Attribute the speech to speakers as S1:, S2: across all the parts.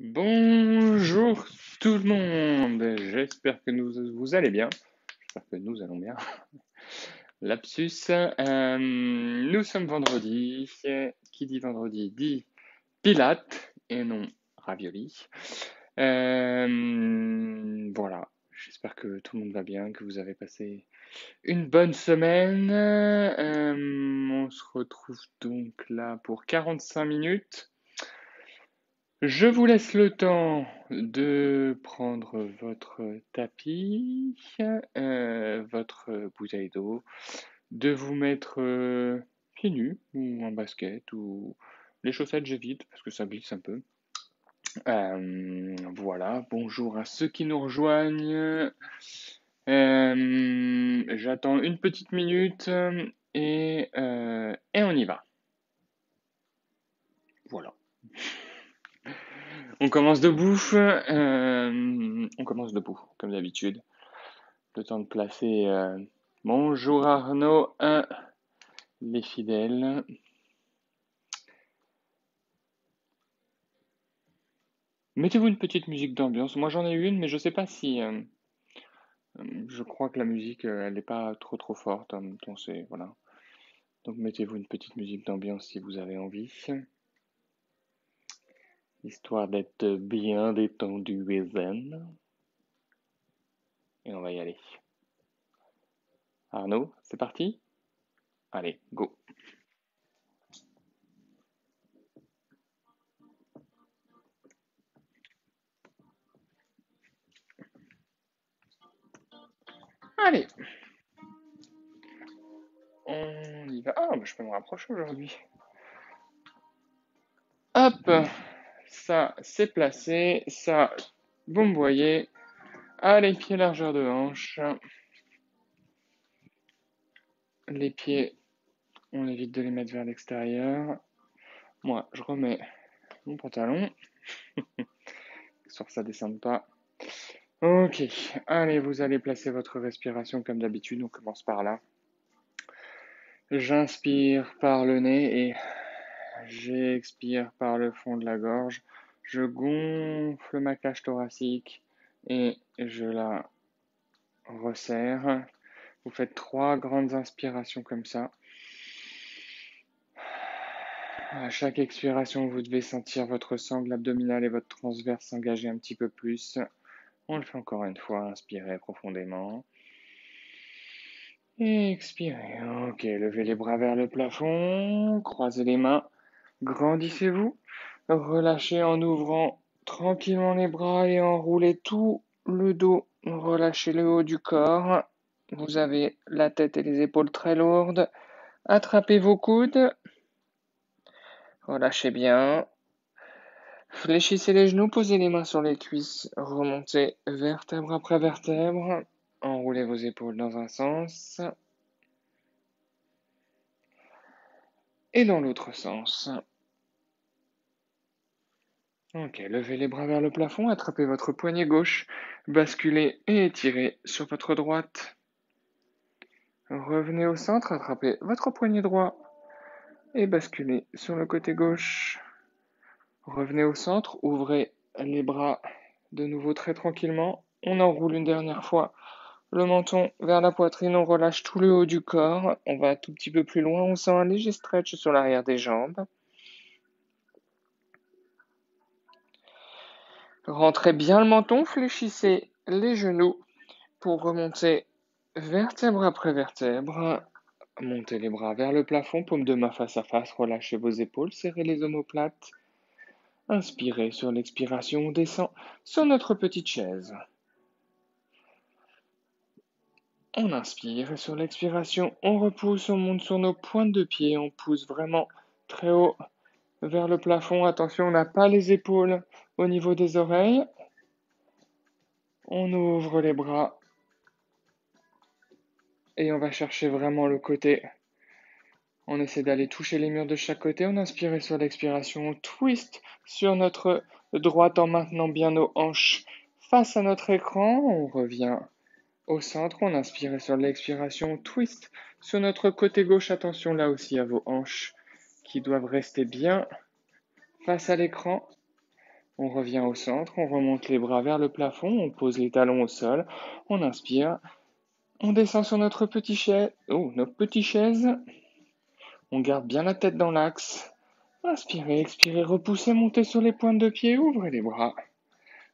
S1: Bonjour tout le monde, j'espère que vous allez bien, j'espère que nous allons bien. Lapsus, nous sommes vendredi, qui dit vendredi dit Pilates et non ravioli. Voilà, j'espère que tout le monde va bien, que vous avez passé une bonne semaine. On se retrouve donc là pour 45 minutes. Je vous laisse le temps de prendre votre tapis, votre bouteille d'eau, de vous mettre pieds nus ou en basket ou les chaussettes j'évite parce que ça glisse un peu. Voilà, bonjour à ceux qui nous rejoignent. J'attends une petite minute et on y va. Voilà. On commence debout, comme d'habitude. Le temps de placer bonjour Arnaud, les fidèles. Mettez-vous une petite musique d'ambiance. Moi j'en ai une, mais je sais pas si. Je crois que la musique, elle n'est pas trop forte. Donc c'est voilà. Donc mettez-vous une petite musique d'ambiance si vous avez envie, histoire d'être bien détendu et zen. Et on va y aller. Arnaud, c'est parti? Allez, go. Allez, on y va. Ah, bah, je peux me rapprocher aujourd'hui. Hop, ça c'est placé, ça vous me voyez. Allez, pieds largeur de hanche. Les pieds, on évite de les mettre vers l'extérieur. Moi, je remets mon pantalon, histoire que ça ne descende pas. Ok, allez, vous allez placer votre respiration comme d'habitude, on commence par là. J'inspire par le nez et j'expire par le fond de la gorge. Je gonfle ma cage thoracique et je la resserre. Vous faites 3 grandes inspirations comme ça. À chaque expiration, vous devez sentir votre sangle abdominale et votre transverse s'engager un petit peu plus. On le fait encore une fois. Inspirez profondément. Et expirez. Ok, levez les bras vers le plafond. Croisez les mains. Grandissez-vous. Relâchez en ouvrant tranquillement les bras et enroulez tout le dos. Relâchez le haut du corps. Vous avez la tête et les épaules très lourdes. Attrapez vos coudes. Relâchez bien. Fléchissez les genoux, posez les mains sur les cuisses, remontez vertèbre après vertèbre, enroulez vos épaules dans un sens et dans l'autre sens. Ok, levez les bras vers le plafond, attrapez votre poignet gauche, basculez et étirez sur votre droite. Revenez au centre, attrapez votre poignet droit et basculez sur le côté gauche. Revenez au centre, ouvrez les bras de nouveau très tranquillement. On enroule une dernière fois le menton vers la poitrine, on relâche tout le haut du corps. On va un tout petit peu plus loin, on sent un léger stretch sur l'arrière des jambes. Rentrez bien le menton, fléchissez les genoux pour remonter vertèbre après vertèbre. Montez les bras vers le plafond, paume de main face à face, relâchez vos épaules, serrez les omoplates. Inspirez sur l'expiration, on descend sur notre petite chaise. On inspire et sur l'expiration, on repousse, on monte sur nos pointes de pied, on pousse vraiment très haut vers le plafond. Attention, on n'a pas les épaules au niveau des oreilles. On ouvre les bras et on va chercher vraiment le côté. On essaie d'aller toucher les murs de chaque côté. On inspire et sur l'expiration, on twist sur notre droite en maintenant bien nos hanches face à notre écran. On revient au centre. On inspire et sur l'expiration, on twist sur notre côté gauche. Attention là aussi à vos hanches qui doivent rester bien face à l'écran. On revient au centre, on remonte les bras vers le plafond, on pose les talons au sol, on inspire, on descend sur notre notre petite chaise, on garde bien la tête dans l'axe. Inspirez, expirez, repoussez, montez sur les pointes de pied, ouvrez les bras.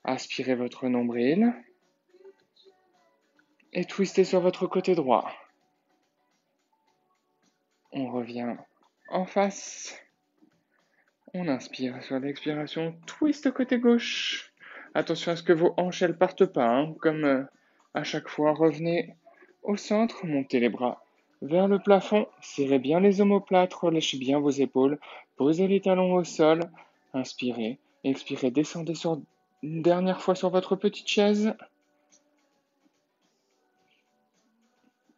S1: Aspirez votre nombril et twistez sur votre côté droit. On revient en face. On inspire sur l'expiration, twist côté gauche. Attention à ce que vos hanches ne partent pas, comme à chaque fois. Revenez au centre, montez les bras vers le plafond, serrez bien les omoplates, relâchez bien vos épaules, posez les talons au sol, inspirez, expirez, descendez une dernière fois sur votre petite chaise.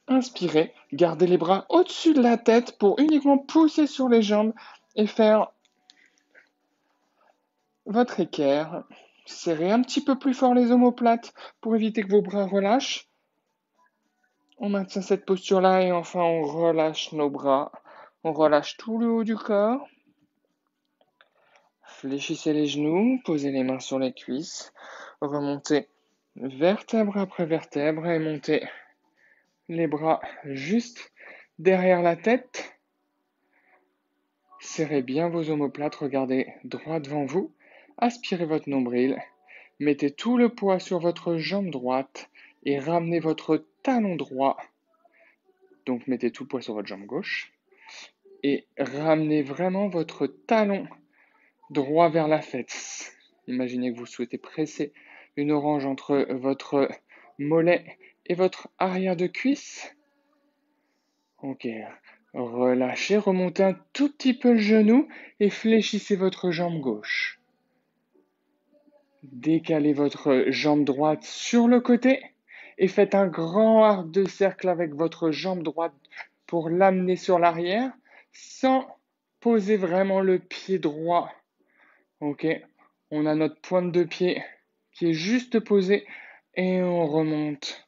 S1: Inspirez, gardez les bras au-dessus de la tête pour uniquement pousser sur les jambes et faire votre équerre. Serrez un petit peu plus fort les omoplates pour éviter que vos bras relâchent. On maintient cette posture-là et enfin on relâche nos bras. On relâche tout le haut du corps. Fléchissez les genoux, posez les mains sur les cuisses. Remontez vertèbre après vertèbre et montez les bras juste derrière la tête. Serrez bien vos omoplates, regardez droit devant vous. Aspirez votre nombril. Mettez tout le poids sur votre jambe droite et ramenez votre talon droit. Donc mettez tout le poids sur votre jambe gauche et ramenez vraiment votre talon droit vers la fête. Imaginez que vous souhaitez presser une orange entre votre mollet et votre arrière de cuisse. Ok, relâchez, remontez un tout petit peu le genou et fléchissez votre jambe gauche. Décalez votre jambe droite sur le côté et faites un grand arc de cercle avec votre jambe droite pour l'amener sur l'arrière sans poser vraiment le pied droit. Ok, on a notre pointe de pied qui est juste posée et on remonte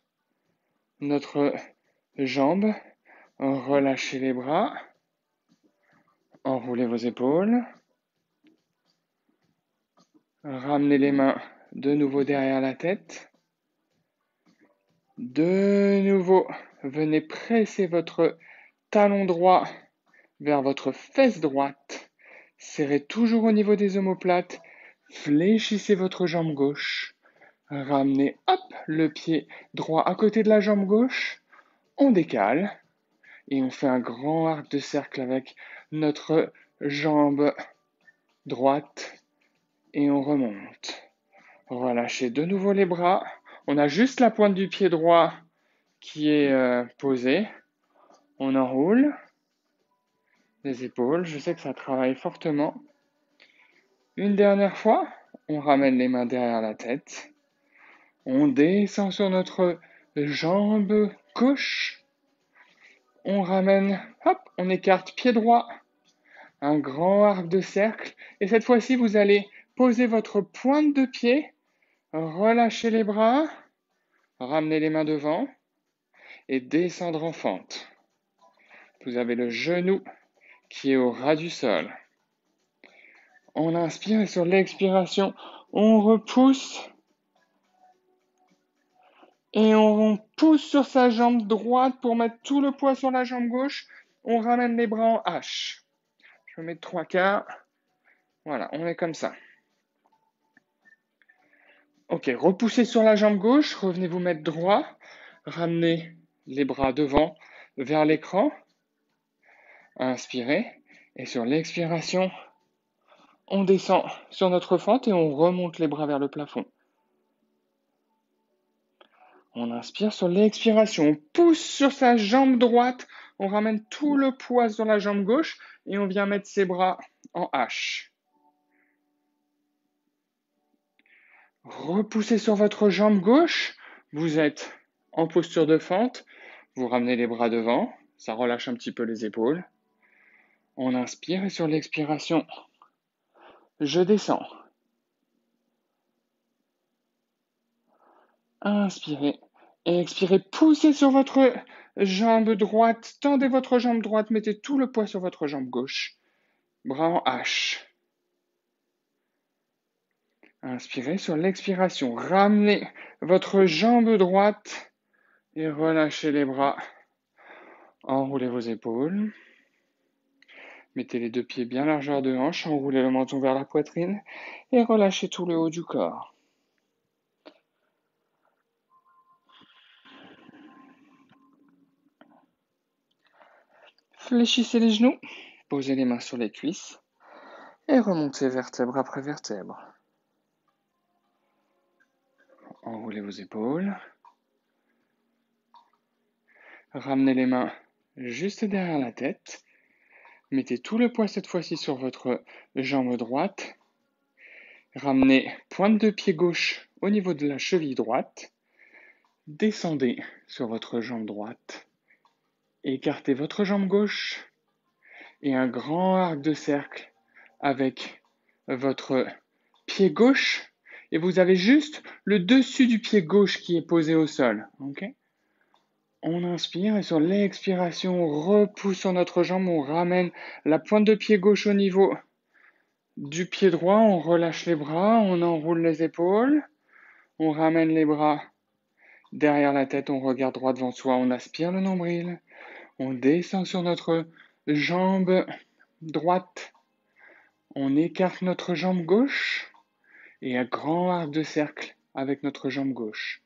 S1: notre jambe. Relâchez les bras. Enroulez vos épaules. Ramenez les mains de nouveau derrière la tête. De nouveau, venez presser votre talon droit vers votre fesse droite. Serrez toujours au niveau des omoplates. Fléchissez votre jambe gauche. Ramenez, hop, le pied droit à côté de la jambe gauche. On décale et on fait un grand arc de cercle avec notre jambe droite et on remonte. Relâchez de nouveau les bras. On a juste la pointe du pied droit qui est posée. On enroule les épaules. Je sais que ça travaille fortement. Une dernière fois, on ramène les mains derrière la tête. On descend sur notre jambe gauche. On ramène, hop, on écarte pied droit. Un grand arc de cercle. Et cette fois-ci, vous allez poser votre pointe de pied. Relâchez les bras. Ramenez les mains devant. Et descendre en fente. Vous avez le genou qui est au ras du sol. On inspire et sur l'expiration, on repousse. Et on pousse sur sa jambe droite pour mettre tout le poids sur la jambe gauche. On ramène les bras en H. Je vais mettre 3 quarts. Voilà, on est comme ça. Ok, repoussez sur la jambe gauche. Revenez vous mettre droit. Ramenez les bras devant vers l'écran. Inspirez. Et sur l'expiration, on descend sur notre fente et on remonte les bras vers le plafond. On inspire sur l'expiration, on pousse sur sa jambe droite, on ramène tout le poids sur la jambe gauche et on vient mettre ses bras en H. Repoussez sur votre jambe gauche, vous êtes en posture de fente, vous ramenez les bras devant, ça relâche un petit peu les épaules. On inspire et sur l'expiration, je descends. Inspirez et expirez, poussez sur votre jambe droite, tendez votre jambe droite, mettez tout le poids sur votre jambe gauche. Bras en H. Inspirez sur l'expiration. Ramenez votre jambe droite et relâchez les bras. Enroulez vos épaules. Mettez les deux pieds bien largeur de hanche, enroulez le menton vers la poitrine et relâchez tout le haut du corps. Fléchissez les genoux, posez les mains sur les cuisses et remontez vertèbre après vertèbre. Enroulez vos épaules. Ramenez les mains juste derrière la tête. Mettez tout le poids cette fois-ci sur votre jambe droite. Ramenez pointe de pied gauche au niveau de la cheville droite. Descendez sur votre jambe droite. Écartez votre jambe gauche et un grand arc de cercle avec votre pied gauche. Et vous avez juste le dessus du pied gauche qui est posé au sol. Okay? On inspire et sur l'expiration, on repousse sur notre jambe, on ramène la pointe de pied gauche au niveau du pied droit, on relâche les bras, on enroule les épaules, on ramène les bras derrière la tête, on regarde droit devant soi, on aspire le nombril, on descend sur notre jambe droite, on écarte notre jambe gauche et un grand arc de cercle avec notre jambe gauche.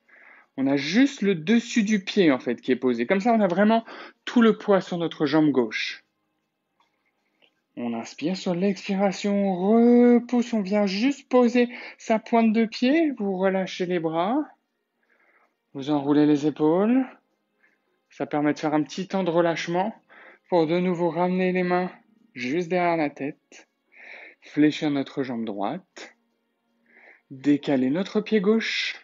S1: On a juste le dessus du pied en fait qui est posé. Comme ça, on a vraiment tout le poids sur notre jambe gauche. On inspire sur l'expiration, on repousse, on vient juste poser sa pointe de pied. Vous relâchez les bras, vous enroulez les épaules. Ça permet de faire un petit temps de relâchement pour de nouveau ramener les mains juste derrière la tête, fléchir notre jambe droite, décaler notre pied gauche,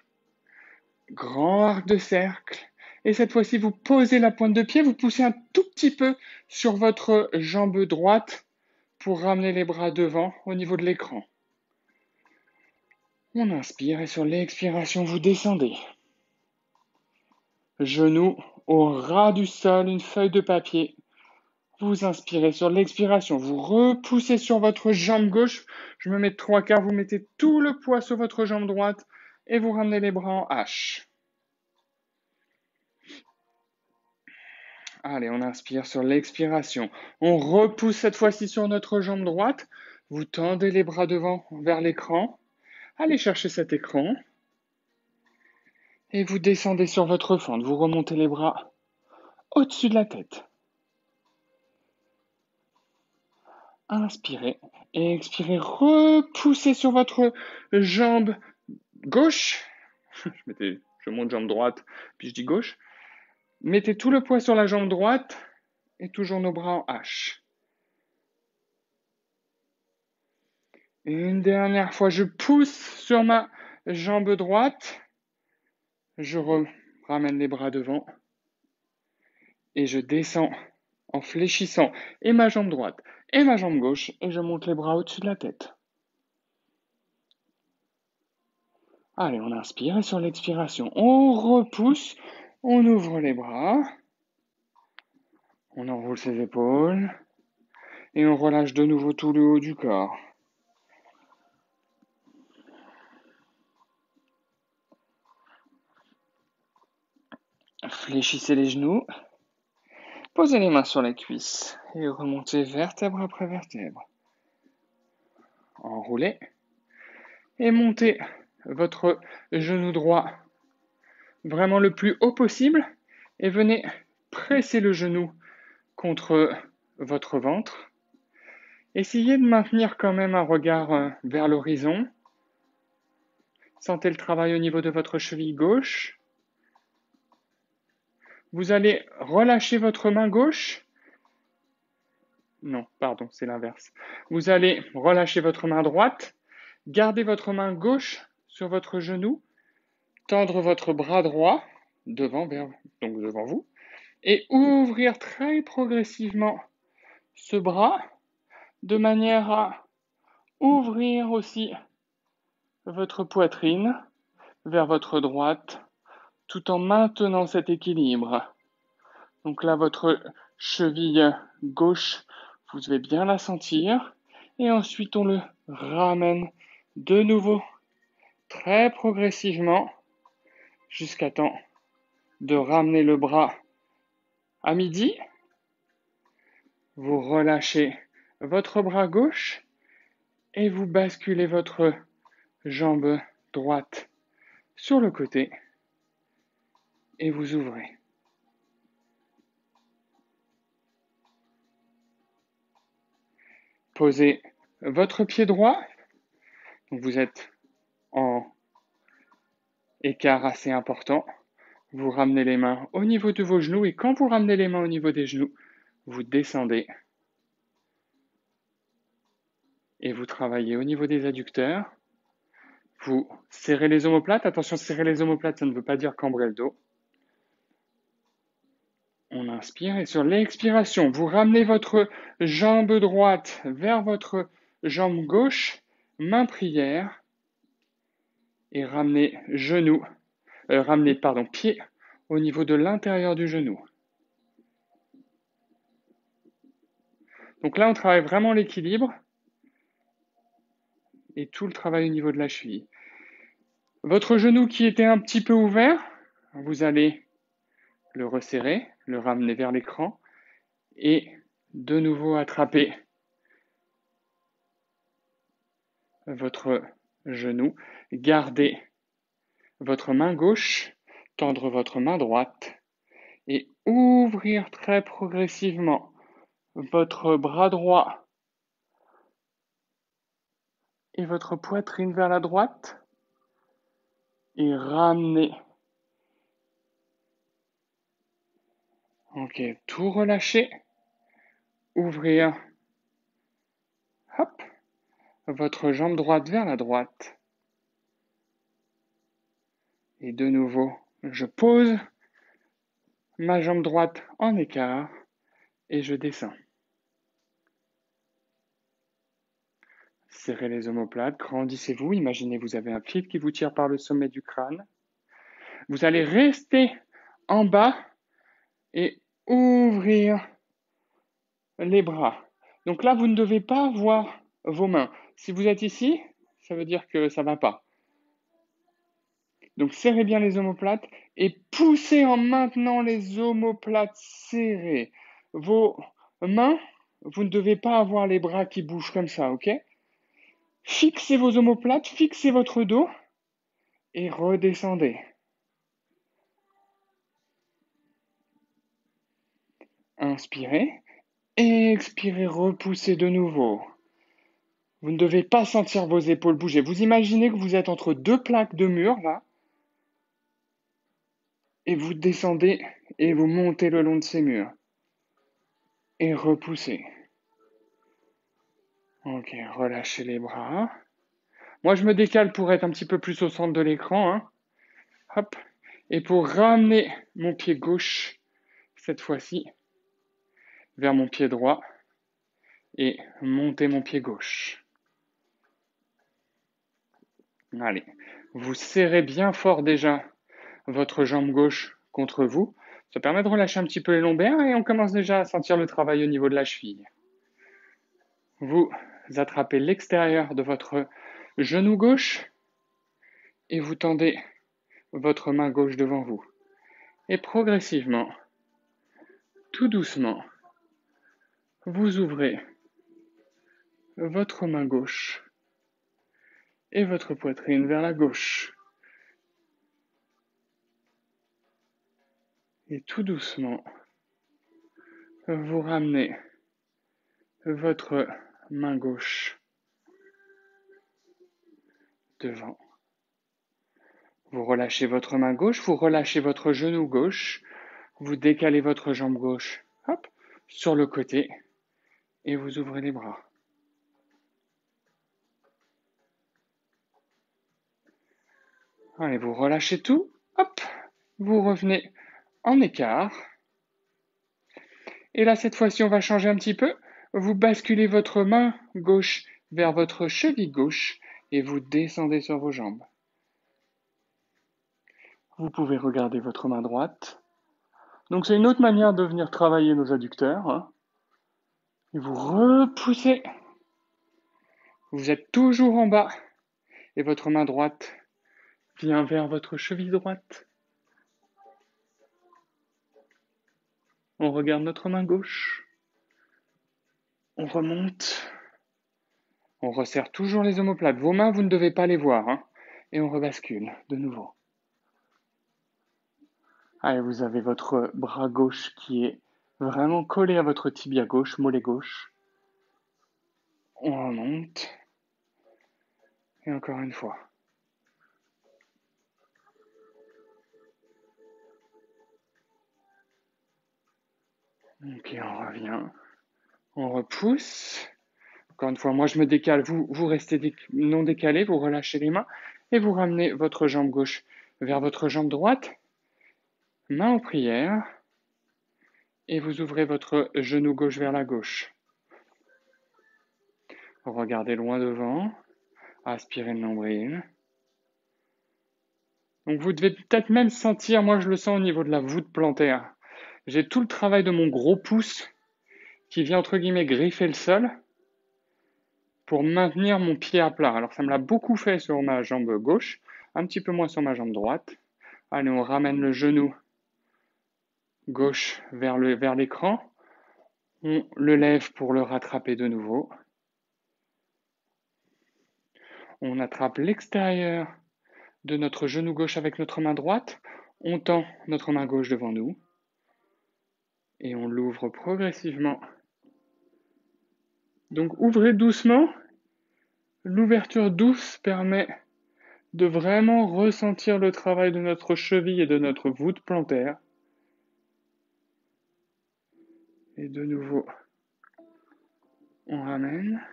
S1: grand arc de cercle. Et cette fois-ci, vous posez la pointe de pied, vous poussez un tout petit peu sur votre jambe droite pour ramener les bras devant au niveau de l'écran. On inspire et sur l'expiration, vous descendez. Genoux au ras du sol, une feuille de papier. Vous inspirez sur l'expiration, vous repoussez sur votre jambe gauche. Je me mets de 3/4, vous mettez tout le poids sur votre jambe droite et vous ramenez les bras en H. Allez, on inspire sur l'expiration. On repousse cette fois-ci sur notre jambe droite. Vous tendez les bras devant vers l'écran. Allez chercher cet écran. Et vous descendez sur votre fente. Vous remontez les bras au-dessus de la tête. Inspirez et expirez. Repoussez sur votre jambe gauche. Je monte jambe droite, puis je dis gauche. Mettez tout le poids sur la jambe droite et toujours nos bras en H. Une dernière fois, je pousse sur ma jambe droite. Je ramène les bras devant. Et je descends en fléchissant et ma jambe droite et ma jambe gauche. Et je monte les bras au-dessus de la tête. Allez, on inspire et sur l'expiration, on repousse. On ouvre les bras. On enroule ses épaules. Et on relâche de nouveau tout le haut du corps. Fléchissez les genoux. Posez les mains sur les cuisses et remontez vertèbre après vertèbre. Enroulez et montez votre genou droit vraiment le plus haut possible et venez presser le genou contre votre ventre. Essayez de maintenir quand même un regard vers l'horizon. Sentez le travail au niveau de votre cheville gauche. Vous allez relâcher votre main gauche. Non, pardon, c'est l'inverse. Vous allez relâcher votre main droite, garder votre main gauche sur votre genou, tendre votre bras droit devant vous, et ouvrir très progressivement ce bras de manière à ouvrir aussi votre poitrine vers votre droite tout en maintenant cet équilibre. Donc là, votre cheville gauche, vous devez bien la sentir. Et ensuite, on le ramène de nouveau très progressivement jusqu'à temps de ramener le bras à midi. Vous relâchez votre bras gauche et vous basculez votre jambe droite sur le côté et vous ouvrez. Posez votre pied droit. Donc vous êtes en écart assez important. Vous ramenez les mains au niveau de vos genoux et quand vous ramenez les mains au niveau des genoux, vous descendez et vous travaillez au niveau des adducteurs. Vous serrez les omoplates. Attention, serrer les omoplates, ça ne veut pas dire cambrer le dos. On inspire et sur l'expiration, vous ramenez votre jambe droite vers votre jambe gauche, main prière, et ramenez pied au niveau de l'intérieur du genou. Donc là, on travaille vraiment l'équilibre et tout le travail au niveau de la cheville. Votre genou qui était un petit peu ouvert, vous allez le resserrer, le ramener vers l'écran et de nouveau attraper votre genou. Gardez votre main gauche, tendre votre main droite et ouvrir très progressivement votre bras droit et votre poitrine vers la droite et ramener. Ok, tout relâcher. Ouvrir. Hop. Votre jambe droite vers la droite. Et de nouveau, je pose ma jambe droite en écart et je descends. Serrez les omoplates, grandissez-vous. Imaginez vous avez un fil qui vous tire par le sommet du crâne. Vous allez rester en bas et ouvrir les bras. Donc là, vous ne devez pas voir vos mains. Si vous êtes ici, ça veut dire que ça ne va pas. Donc serrez bien les omoplates et poussez en maintenant les omoplates serrées. Vos mains, vous ne devez pas avoir les bras qui bougent comme ça, ok? Fixez vos omoplates, fixez votre dos et redescendez. Inspirez, expirez, repoussez de nouveau. Vous ne devez pas sentir vos épaules bouger. Vous imaginez que vous êtes entre deux plaques de mur, là, et vous descendez et vous montez le long de ces murs. Et repoussez. Ok, relâchez les bras. Moi, je me décale pour être un petit peu plus au centre de l'écran. Hein. Hop. Et pour ramener mon pied gauche, cette fois-ci, vers mon pied droit. Et monter mon pied gauche. Allez. Vous serrez bien fort déjà votre jambe gauche contre vous. Ça permet de relâcher un petit peu les lombaires et on commence déjà à sentir le travail au niveau de la cheville. Vous attrapez l'extérieur de votre genou gauche et vous tendez votre main gauche devant vous. Et progressivement, tout doucement, vous ouvrez votre main gauche et votre poitrine vers la gauche. Et tout doucement, vous ramenez votre main gauche devant. Vous relâchez votre main gauche, vous relâchez votre genou gauche, vous décalez votre jambe gauche, hop, sur le côté et vous ouvrez les bras. Allez, vous relâchez tout, hop, vous revenez en écart. Et là, cette fois-ci, on va changer un petit peu. Vous basculez votre main gauche vers votre cheville gauche et vous descendez sur vos jambes. Vous pouvez regarder votre main droite. Donc, c'est une autre manière de venir travailler nos adducteurs. Hein. Et vous repoussez. Vous êtes toujours en bas. Et votre main droite vient vers votre cheville droite. On regarde notre main gauche. On remonte. On resserre toujours les omoplates. Vos mains, vous ne devez pas les voir, hein. Et on rebascule de nouveau. Allez, vous avez votre bras gauche qui est vraiment collé à votre tibia gauche, mollet gauche. On remonte. Et encore une fois. Ok, on revient. On repousse. Encore une fois, moi je me décale, vous restez non décalé, vous relâchez les mains et vous ramenez votre jambe gauche vers votre jambe droite. Main en prière. Et vous ouvrez votre genou gauche vers la gauche. Regardez loin devant. Aspirez le nombril. Donc vous devez peut-être même sentir, moi je le sens au niveau de la voûte plantaire. J'ai tout le travail de mon gros pouce qui vient entre guillemets griffer le sol pour maintenir mon pied à plat. Alors ça me l'a beaucoup fait sur ma jambe gauche, un petit peu moins sur ma jambe droite. Allez, on ramène le genou gauche vers l'écran. On le lève pour le rattraper de nouveau. On attrape l'extérieur de notre genou gauche avec notre main droite. On tend notre main gauche devant nous. Et on l'ouvre progressivement. Donc ouvrez doucement. L'ouverture douce permet de vraiment ressentir le travail de notre cheville et de notre voûte plantaire. Et de nouveau, on ramène.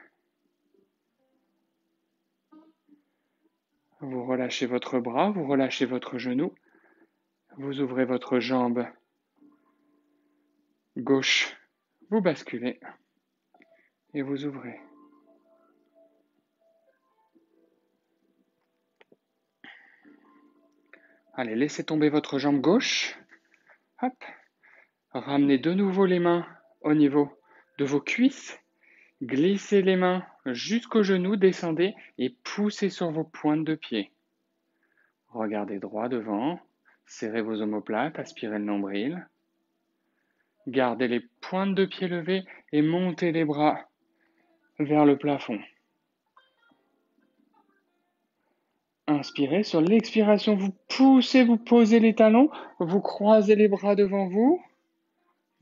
S1: Vous relâchez votre bras, vous relâchez votre genou. Vous ouvrez votre jambe gauche. Vous basculez. Et vous ouvrez. Allez, laissez tomber votre jambe gauche. Hop. Ramenez de nouveau les mains au niveau de vos cuisses. Glissez les mains jusqu'aux genoux, descendez et poussez sur vos pointes de pied. Regardez droit devant, serrez vos omoplates, aspirez le nombril. Gardez les pointes de pied levées et montez les bras vers le plafond. Inspirez, sur l'expiration, vous poussez, vous posez les talons, vous croisez les bras devant vous,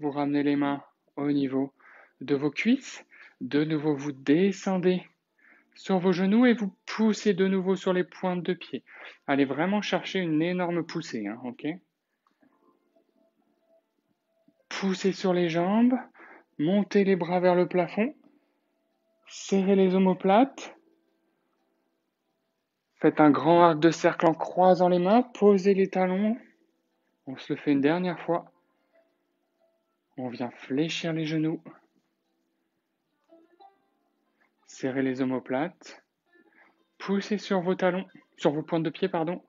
S1: vous ramenez les mains au niveau de vos cuisses, de nouveau vous descendez sur vos genoux et vous poussez de nouveau sur les pointes de pied. Allez vraiment chercher une énorme poussée, hein, ok? Poussez sur les jambes, montez les bras vers le plafond, serrez les omoplates, faites un grand arc de cercle en croisant les mains, posez les talons, on se le fait une dernière fois, on vient fléchir les genoux, serrez les omoplates, poussez sur vos talons, sur vos pointes de pied, pardon,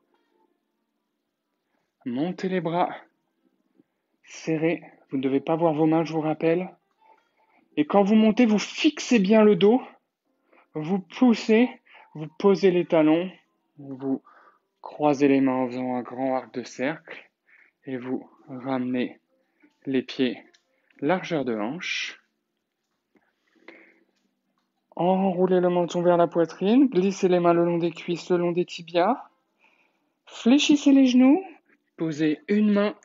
S1: montez les bras, serrez, vous ne devez pas voir vos mains, je vous rappelle, et quand vous montez, vous fixez bien le dos, vous poussez, vous posez les talons, vous croisez les mains en faisant un grand arc de cercle et vous ramenez les pieds largeur de hanche. Enroulez le menton vers la poitrine, glissez les mains le long des cuisses, le long des tibias. Fléchissez les genoux, posez une main,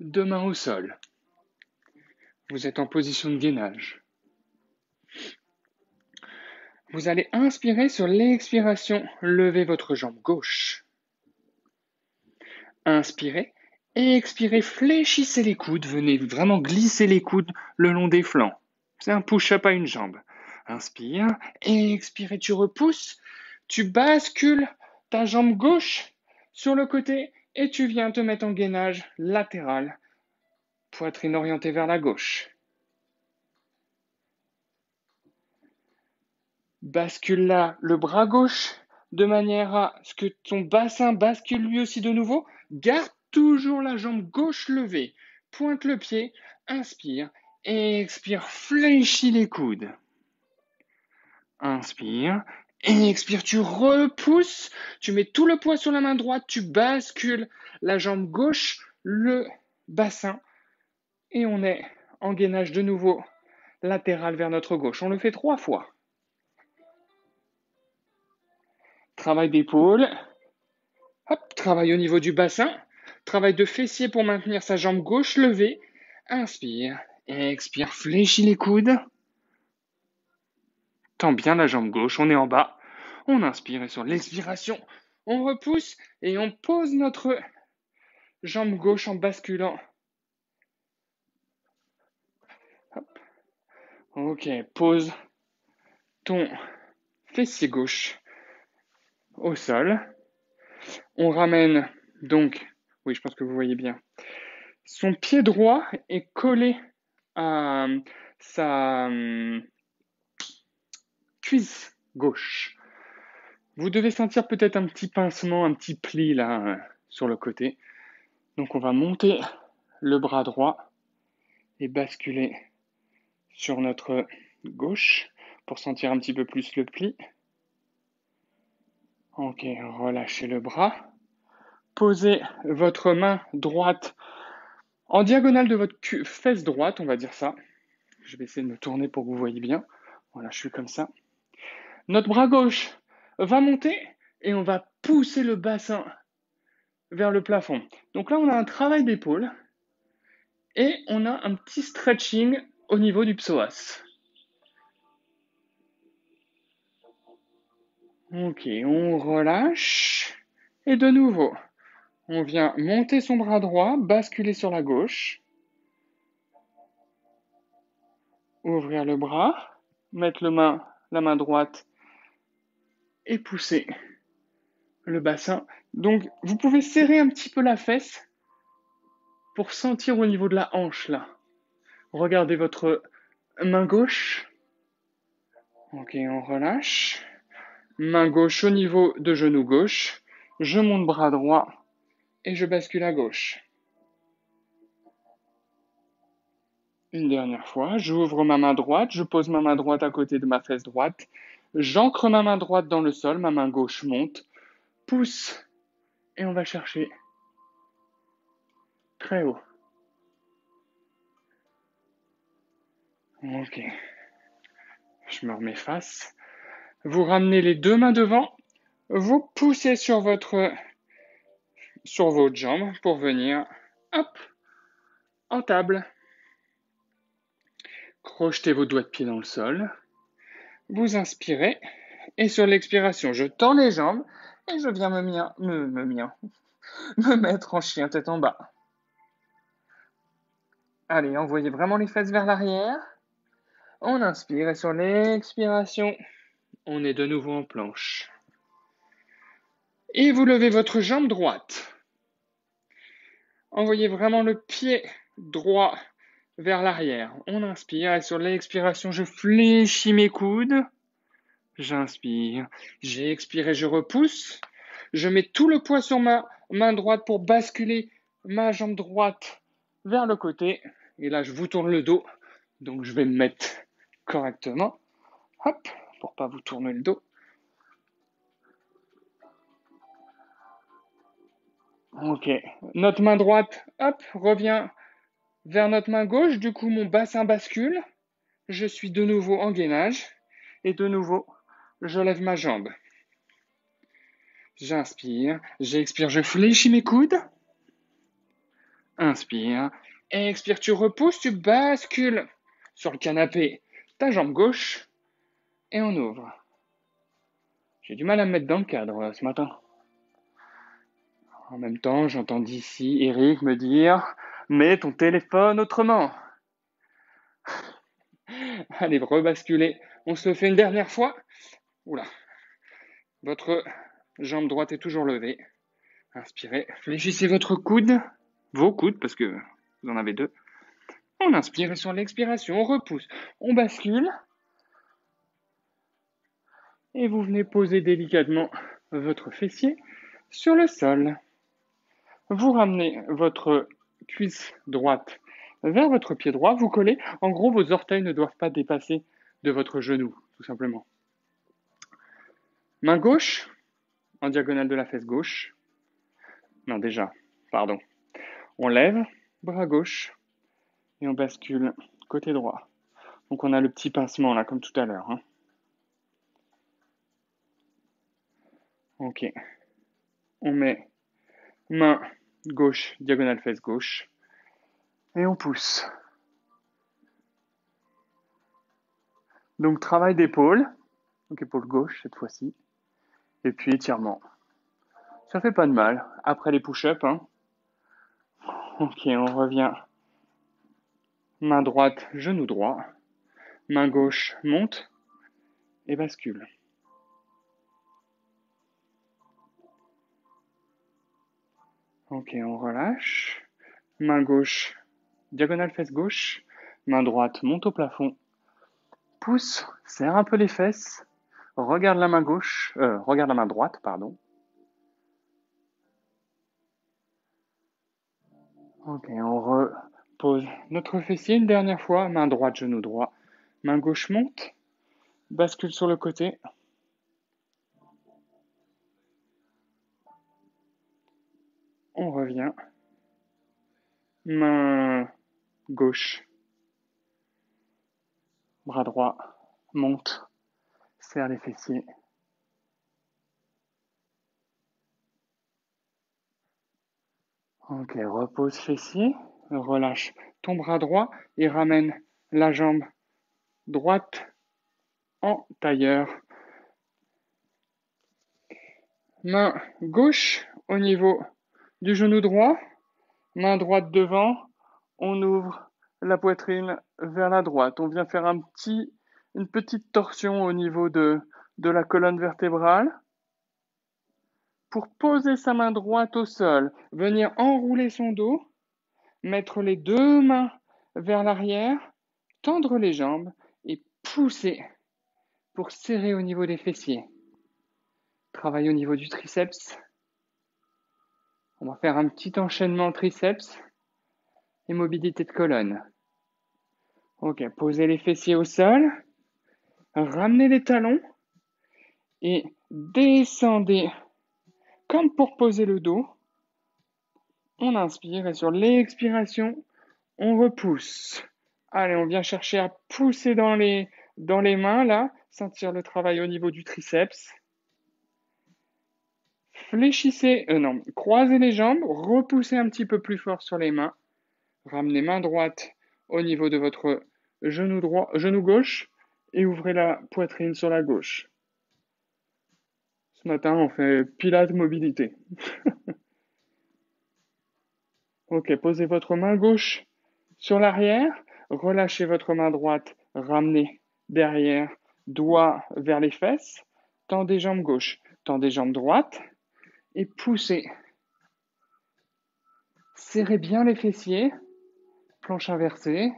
S1: deux mains au sol. Vous êtes en position de gainage. Vous allez inspirer, sur l'expiration, levez votre jambe gauche. Inspirez, expirez, fléchissez les coudes, venez vraiment glisser les coudes le long des flancs. C'est un push-up à une jambe. Inspire, expire, tu repousses, tu bascules ta jambe gauche sur le côté et tu viens te mettre en gainage latéral, poitrine orientée vers la gauche. Bascule là le bras gauche de manière à ce que ton bassin bascule lui aussi de nouveau. Garde toujours la jambe gauche levée. Pointe le pied, inspire, expire, fléchis les coudes. Inspire, Expire, tu repousses, tu mets tout le poids sur la main droite, tu bascules la jambe gauche, le bassin, et on est en gainage de nouveau latéral vers notre gauche. On le fait 3 fois. Travail d'épaule, hop, travail au niveau du bassin, travail de fessier pour maintenir sa jambe gauche levée. Inspire, expire, fléchis les coudes. Tends bien la jambe gauche, on est en bas. On inspire et sur l'expiration, on repousse et on pose notre jambe gauche en basculant. Hop. Ok, pose ton fessier gauche au sol. On ramène donc, oui, je pense que vous voyez bien, son pied droit est collé à sa cuisse gauche. Vous devez sentir peut-être un petit pincement, un petit pli là sur le côté. Donc on va monter le bras droit et basculer sur notre gauche pour sentir un petit peu plus le pli. Ok, relâchez le bras. Posez votre main droite en diagonale de votre fesse droite, on va dire ça. Je vais essayer de me tourner pour que vous voyez bien. Voilà, je suis comme ça. Notre bras gauche va monter et on va pousser le bassin vers le plafond. Donc là, on a un travail d'épaule et on a un petit stretching au niveau du psoas. Ok, on relâche. Et de nouveau, on vient monter son bras droit, basculer sur la gauche. Ouvrir le bras, mettre la main droite et pousser le bassin. Donc, vous pouvez serrer un petit peu la fesse pour sentir au niveau de la hanche là. Regardez votre main gauche. Ok, on relâche. Main gauche au niveau de genou gauche. Je monte bras droit et je bascule à gauche. Une dernière fois, j'ouvre ma main droite, je pose ma main droite à côté de ma fesse droite. J'ancre ma main droite dans le sol, ma main gauche monte, pousse et on va chercher très haut. Ok. Je me remets face. Vous ramenez les deux mains devant. Vous poussez sur votre jambe pour venir, hop, en table. Crochetez vos doigts de pied dans le sol. Vous inspirez. Et sur l'expiration, je tends les jambes et je viens me mettre en chien tête en bas. Allez, envoyez vraiment les fesses vers l'arrière. On inspire et sur l'expiration, on est de nouveau en planche. Et vous levez votre jambe droite. Envoyez vraiment le pied droit vers l'arrière. On inspire et sur l'expiration, je fléchis mes coudes. J'inspire, j'expire et je repousse. Je mets tout le poids sur ma main droite pour basculer ma jambe droite vers le côté. Et là, je vous tourne le dos. Donc, je vais me mettre correctement. Hop, pour pas vous tourner le dos. Ok, notre main droite, hop, revient vers notre main gauche. Du coup, mon bassin bascule. Je suis de nouveau en gainage. Et de nouveau, je lève ma jambe. J'inspire, j'expire, je fléchis mes coudes. Inspire, expire, tu repousses, tu bascules sur le canapé ta jambe gauche et on ouvre. J'ai du mal à me mettre dans le cadre ce matin. En même temps, j'entends d'ici Eric me dire « Mets ton téléphone autrement ». Allez, rebasculez. On se le fait une dernière fois. Oula. Votre jambe droite est toujours levée. Inspirez. Fléchissez votre coude. Vos coudes, parce que vous en avez deux. On inspire et sur l'expiration, on repousse. On bascule. Et vous venez poser délicatement votre fessier sur le sol. Vous ramenez votre cuisse droite vers votre pied droit. Vous collez. En gros, vos orteils ne doivent pas dépasser de votre genou, tout simplement. Main gauche en diagonale de la fesse gauche. Non, déjà, pardon. On lève, bras gauche, et on bascule côté droit. Donc on a le petit pincement là, comme tout à l'heure. Hein. Ok. On met main gauche, diagonale fesse gauche, et on pousse. Donc travail d'épaule, donc épaule gauche cette fois-ci, et puis étirement. Ça fait pas de mal. Après les push-ups, hein. Ok, on revient. Main droite, genou droit. Main gauche monte et bascule. Ok, on relâche. Main gauche, diagonale fesse gauche. Main droite monte au plafond. Pousse, serre un peu les fesses. Regarde la main gauche, regarde la main droite, pardon. Ok, on repose notre fessier une dernière fois. Main droite, genou droit. Main gauche monte. Bascule sur le côté. On revient. Main gauche. Bras droit. Monte. Serre les fessiers. Ok, repose fessier. Relâche ton bras droit et ramène la jambe droite en tailleur. Main gauche au niveau du genou droit. Main droite devant. On ouvre la poitrine vers la droite. On vient faire une petite torsion au niveau de la colonne vertébrale. Pour poser sa main droite au sol, venir enrouler son dos, mettre les deux mains vers l'arrière, tendre les jambes et pousser pour serrer au niveau des fessiers. Travaille au niveau du triceps. On va faire un petit enchaînement triceps et mobilité de colonne. Ok, posez les fessiers au sol, ramenez les talons et descendez comme pour poser le dos. On inspire et sur l'expiration, on repousse. Allez, on vient chercher à pousser dans les mains, là. Sentir le travail au niveau du triceps. Fléchissez, non, croisez les jambes, repoussez un petit peu plus fort sur les mains. Ramenez main droite au niveau de votre genou gauche et ouvrez la poitrine sur la gauche. Ce matin, on fait pilates mobilité. Ok, posez votre main gauche sur l'arrière, relâchez votre main droite, ramenez derrière, doigt vers les fesses, tendez jambes gauche, tendez jambes droite et poussez. Serrez bien les fessiers, planche inversée.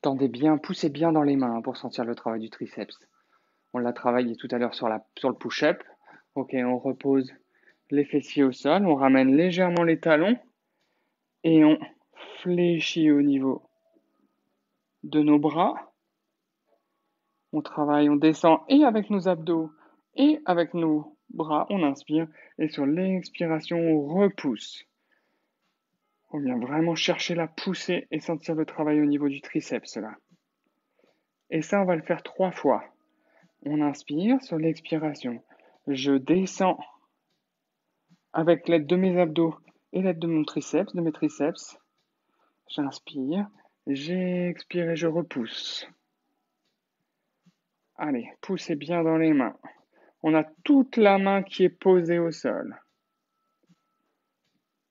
S1: Tendez bien, poussez bien dans les mains pour sentir le travail du triceps. On l'a travaillé tout à l'heure sur le push-up. Ok, on repose les fessiers au sol, on ramène légèrement les talons et on fléchit au niveau de nos bras. On travaille, on descend et avec nos abdos et avec nos bras, on inspire et sur l'expiration, on repousse. On vient vraiment chercher la poussée et sentir le travail au niveau du triceps là. Et ça, on va le faire 3 fois. On inspire sur l'expiration. Je descends avec l'aide de mes abdos et l'aide de mon triceps, de mes triceps. J'inspire, j'expire et je repousse. Allez, poussez bien dans les mains. On a toute la main qui est posée au sol.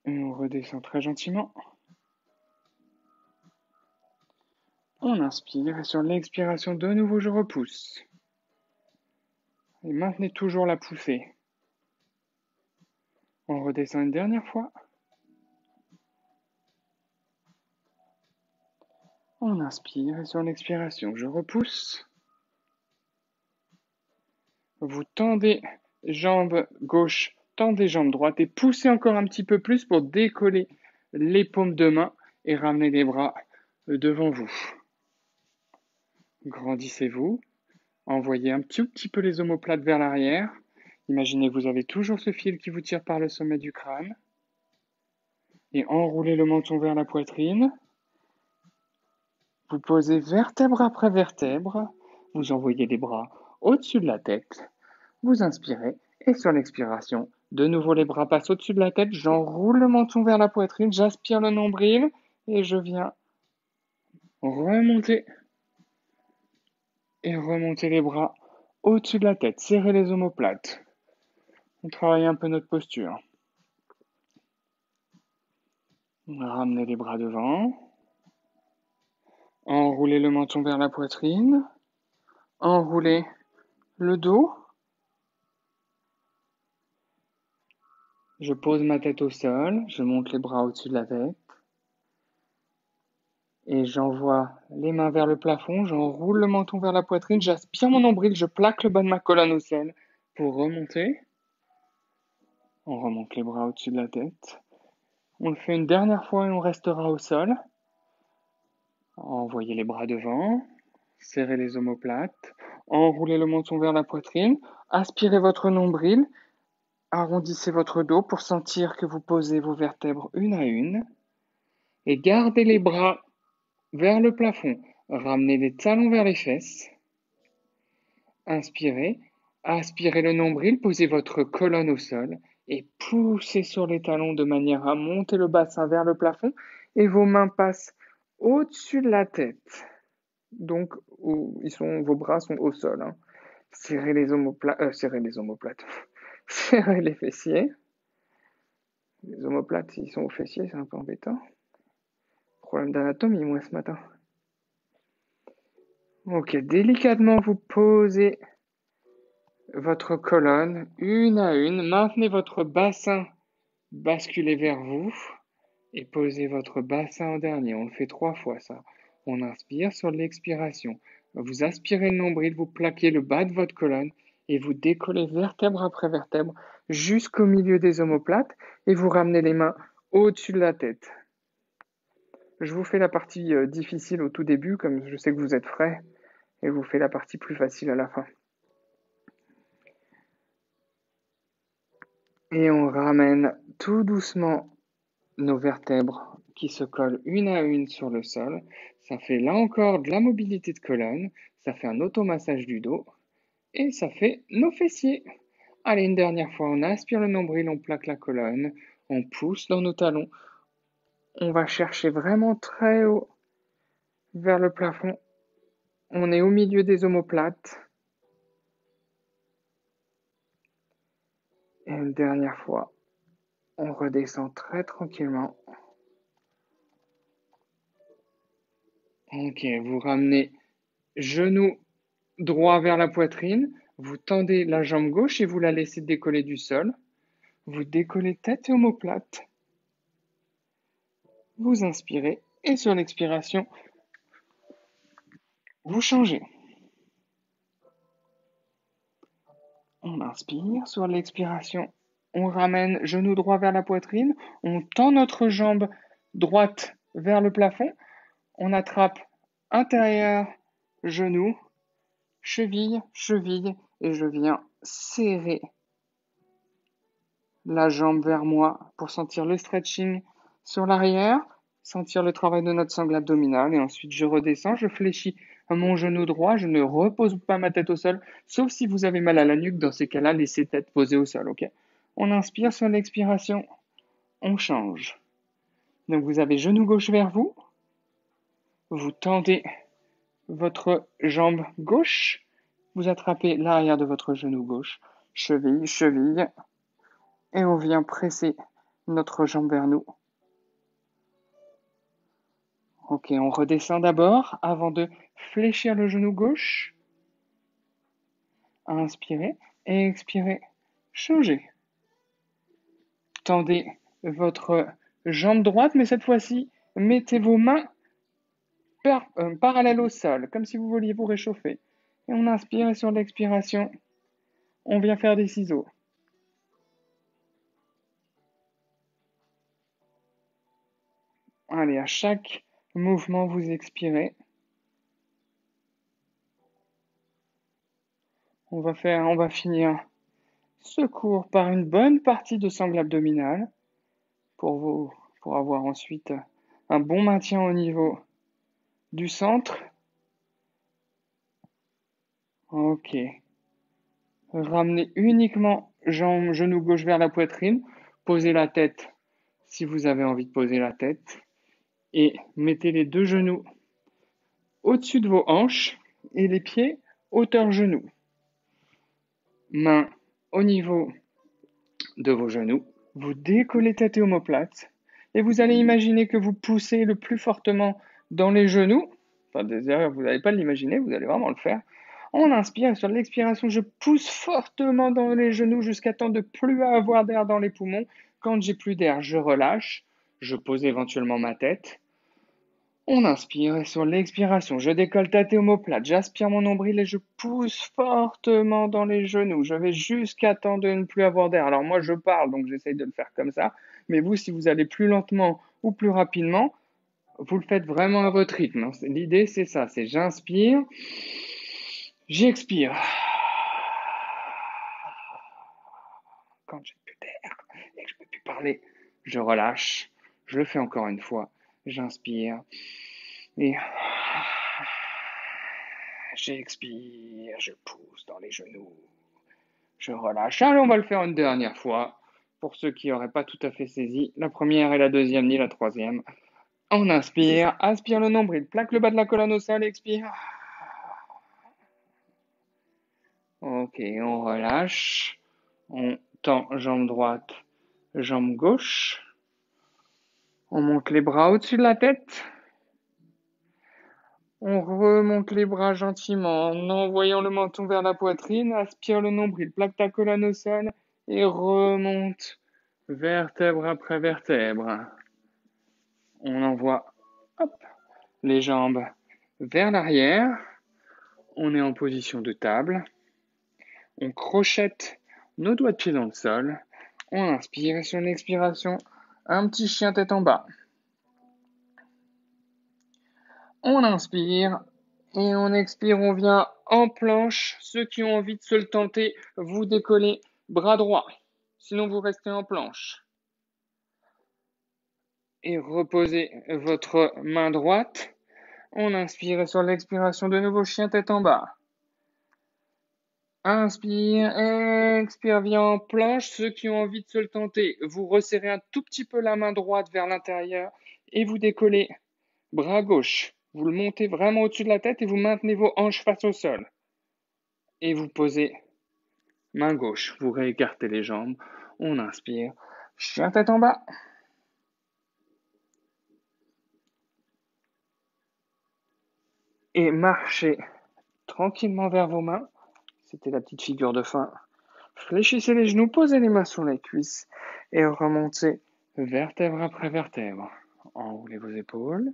S1: Et on redescend très gentiment. On inspire et sur l'expiration, de nouveau, je repousse. Et maintenez toujours la poussée. On redescend une dernière fois. On inspire et sur l'expiration, je repousse. Vous tendez jambe gauche, tendez jambe droite et poussez encore un petit peu plus pour décoller les paumes de main et ramener les bras devant vous. Grandissez-vous, Envoyez un tout petit peu les omoplates vers l'arrière. Imaginez que vous avez toujours ce fil qui vous tire par le sommet du crâne. Et enroulez le menton vers la poitrine. Vous posez vertèbre après vertèbre. Vous envoyez les bras au-dessus de la tête. Vous inspirez et sur l'expiration, de nouveau les bras passent au-dessus de la tête. J'enroule le menton vers la poitrine. J'aspire le nombril et je viens remonter et remonter les bras au-dessus de la tête. Serrez les omoplates. On travaille un peu notre posture. Ramenez les bras devant. Enroulez le menton vers la poitrine. Enroulez le dos. Je pose ma tête au sol. Je monte les bras au-dessus de la tête. Et j'envoie les mains vers le plafond. J'enroule le menton vers la poitrine. J'aspire mon nombril. Je plaque le bas de ma colonne au sol pour remonter. On remonte les bras au-dessus de la tête. On le fait une dernière fois et on restera au sol. Envoyez les bras devant. Serrez les omoplates. Enroulez le menton vers la poitrine. Aspirez votre nombril. Arrondissez votre dos pour sentir que vous posez vos vertèbres une à une. Et gardez les bras vers le plafond. Ramenez les talons vers les fesses. Inspirez. Aspirez le nombril. Posez votre colonne au sol. Et poussez sur les talons de manière à monter le bassin vers le plafond. Et vos mains passent au-dessus de la tête. Donc, vos bras sont au sol. Hein. Serrez les omoplates. Serrez les fessiers. Les omoplates, ils sont aux fessiers, c'est un peu embêtant. Problème d'anatomie, moi, ce matin. Ok, délicatement, vous posez votre colonne une à une. Maintenez votre bassin basculé vers vous et posez votre bassin en dernier. On le fait 3 fois, ça. On inspire sur l'expiration. Vous aspirez le nombril, vous plaquez le bas de votre colonne et vous décollez vertèbre après vertèbre jusqu'au milieu des omoplates et vous ramenez les mains au-dessus de la tête. Je vous fais la partie difficile au tout début, comme je sais que vous êtes frais, et je vous fais la partie plus facile à la fin. Et on ramène tout doucement nos vertèbres qui se collent une à une sur le sol. Ça fait là encore de la mobilité de colonne, ça fait un automassage du dos, et ça fait nos fessiers. Allez, une dernière fois, on aspire le nombril, on plaque la colonne, on pousse dans nos talons. On va chercher vraiment très haut vers le plafond. On est au milieu des omoplates. Et une dernière fois, on redescend très tranquillement. Ok, vous ramenez genou droit vers la poitrine. Vous tendez la jambe gauche et vous la laissez décoller du sol. Vous décollez tête et omoplate. Vous inspirez et sur l'expiration, vous changez. On inspire, sur l'expiration, on ramène genou droit vers la poitrine. On tend notre jambe droite vers le plafond. On attrape intérieur, genou, cheville, cheville, et je viens serrer la jambe vers moi pour sentir le stretching sur l'arrière, sentir le travail de notre sangle abdominale, et ensuite je redescends, je fléchis mon genou droit, je ne repose pas ma tête au sol, sauf si vous avez mal à la nuque, dans ces cas-là, laissez tête posée au sol, ok? On inspire sur l'expiration, on change. Donc vous avez genou gauche vers vous, vous tendez votre jambe gauche, vous attrapez l'arrière de votre genou gauche, cheville, cheville, et on vient presser notre jambe vers nous. Ok, on redescend d'abord avant de fléchir le genou gauche. Inspirez et expirez. Changez. Tendez votre jambe droite, mais cette fois-ci, mettez vos mains parallèles au sol, comme si vous vouliez vous réchauffer. Et on inspire et sur l'expiration, on vient faire des ciseaux. Allez, à chaque mouvement, vous expirez. On va finir ce cours par une bonne partie de sangle abdominale pour avoir ensuite un bon maintien au niveau du centre. Ok. Ramenez uniquement genou gauche vers la poitrine. Posez la tête si vous avez envie de poser la tête. Et mettez les deux genoux au-dessus de vos hanches et les pieds hauteur genou. Mains au niveau de vos genoux. Vous décollez tête et omoplate. Et vous allez imaginer que vous poussez le plus fortement dans les genoux. Enfin, d'ailleurs, vous n'allez pas l'imaginer, vous allez vraiment le faire. On inspire et sur l'expiration, je pousse fortement dans les genoux jusqu'à temps de plus avoir d'air dans les poumons. Quand j'ai plus d'air, je relâche. Je pose éventuellement ma tête. On inspire et sur l'expiration, je décolle tête et omoplate. J'aspire mon nombril et je pousse fortement dans les genoux. Je vais jusqu'à temps de ne plus avoir d'air. Alors moi, je parle, donc j'essaye de le faire comme ça. Mais vous, si vous allez plus lentement ou plus rapidement, vous le faites vraiment à votre rythme. L'idée, c'est ça, c'est j'inspire, j'expire. Quand j'ai plus d'air et que je ne peux plus parler, je relâche. Je le fais encore une fois. J'inspire et j'expire, je pousse dans les genoux. Je relâche. Allez, on va le faire une dernière fois. Pour ceux qui n'auraient pas tout à fait saisi, la première et la deuxième, ni la troisième. On inspire, aspire le nombril, plaque le bas de la colonne au sol, expire. Ok, on relâche. On tend jambe droite, jambe gauche. On monte les bras au-dessus de la tête. On remonte les bras gentiment en envoyant le menton vers la poitrine. Aspire le nombril, plaque ta colonne au sol et remonte vertèbre après vertèbre. On envoie les jambes vers l'arrière. On est en position de table. On crochette nos doigts de pied dans le sol. On inspire et sur l'expiration, un petit chien tête en bas. On inspire et on expire, on vient en planche. Ceux qui ont envie de se le tenter, vous décollez bras droit. Sinon, vous restez en planche. Et reposez votre main droite. On inspire et sur l'expiration, de nouveau chien tête en bas. Inspire, expire, viens en planche. Ceux qui ont envie de se le tenter, vous resserrez un tout petit peu la main droite vers l'intérieur et vous décollez bras gauche. Vous le montez vraiment au-dessus de la tête et vous maintenez vos hanches face au sol. Et vous posez main gauche. Vous réécartez les jambes. On inspire, chien tête en bas. Et marchez tranquillement vers vos mains. C'était la petite figure de fin. Fléchissez les genoux, posez les mains sur les cuisses et remontez vertèbre après vertèbre. Enroulez vos épaules.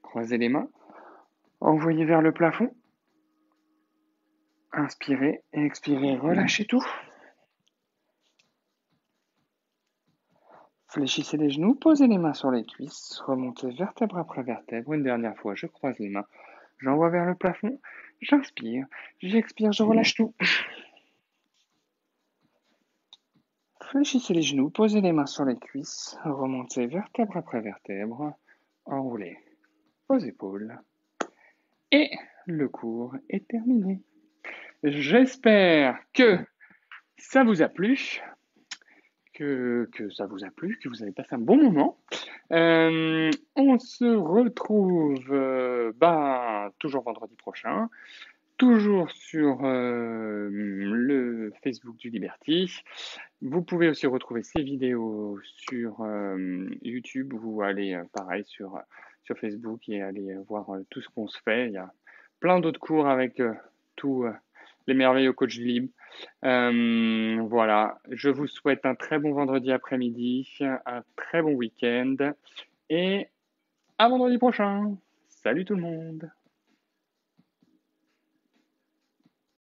S1: Croisez les mains. Envoyez vers le plafond. Inspirez et expirez. Relâchez tout. Fléchissez les genoux, posez les mains sur les cuisses. Remontez vertèbre après vertèbre. Une dernière fois, je croise les mains. J'envoie vers le plafond. J'inspire. J'expire. Je relâche tout. Fléchissez les genoux, posez les mains sur les cuisses, remontez vertèbre après vertèbre, enroulez vos épaules. Et le cours est terminé. J'espère que ça vous a plu, que ça vous a plu, que vous avez passé un bon moment. On se retrouve toujours vendredi prochain. Toujours sur le Facebook du Liberty. Vous pouvez aussi retrouver ces vidéos sur YouTube. Vous allez pareil sur Facebook et allez voir tout ce qu'on se fait. Il y a plein d'autres cours avec tous les merveilleux coachs du Lib. Voilà, je vous souhaite un très bon vendredi après-midi, un très bon week-end et à vendredi prochain. Salut tout le monde.